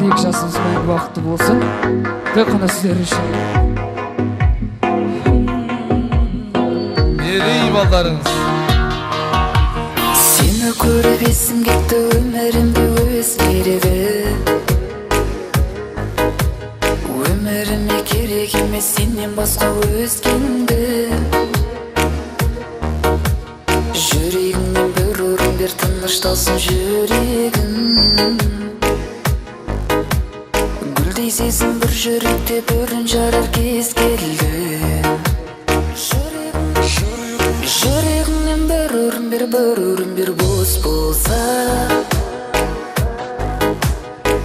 Эгерде эки жасыңыз мәңгі бақытты болсын, тек қана сіздер үшін. Мерей балдарыңыз. Сені көріп есім кетті, өмірімде өзгерді. Өміріме керек емес сенен басқа өзгенді. Жүрегіңнен бір орын бер, тынышталсын жүрегім. Гүлдей сезім бір жүректе, бүрін жарар кез келді. Жүрегіңнен бір орын бер, бір орын бер, бос болса.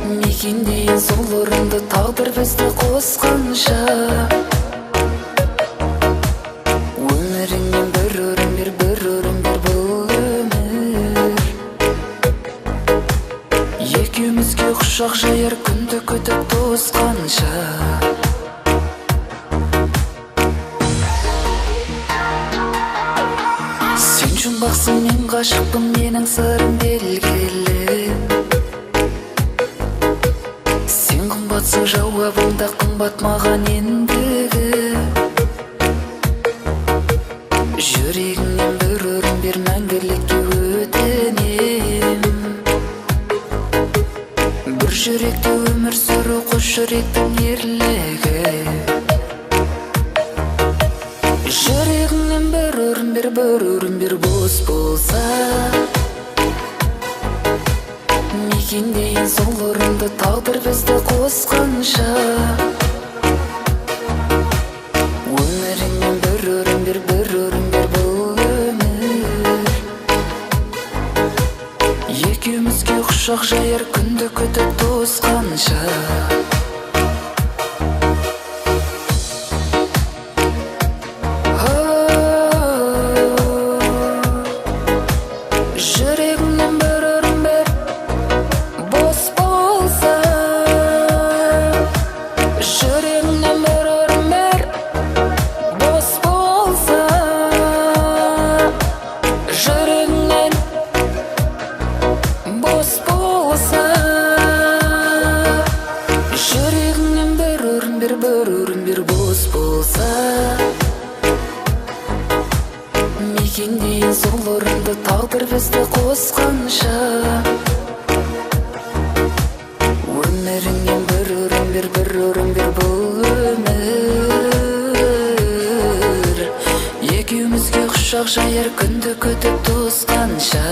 Мекендейін сол орынды, тағдыр бізді қосқанша. Өміріңнен бір орын бер, бір орын бер, бұл өмір. Екеумізге құшақ жаяр, күнді күтіп тосқанша. Сен жұмбақсың, мен ғашықпын, менің сырым белгілі. Сен қымбатсың, жауабыңда қымбат маған ендігі. Жүрегіңнен бір орын бер, мәңгілікке өтінем. Бір жүректе өмір сүру, қос жүректің ерлігі. Жүрегіңнен бір орын бер, бір орын бер, бос болса. Мекендейін сол орынды, тағдыр бізді қосқанша. Өміріңнен бір орын бер, бір орын бер, бұл өмір. Екеумізге құшақ жаяр, күнді күтіп тосқанша. Жүрегіңнен бір орын бер, бос болса. Жүрегіңнен бір орын бер, бос болса. Жүрегіңнен бос болса. Жүрегіңнен бір орын бер, бір орын бер, бос болса. Мекендейін сол орынды, тағдыр бізді қосқанша. Өміріңнен бір орын бер, бір орын бер, бұл өмір. Екеумізге құшақ жаяр, күнді күтіп тосқанша.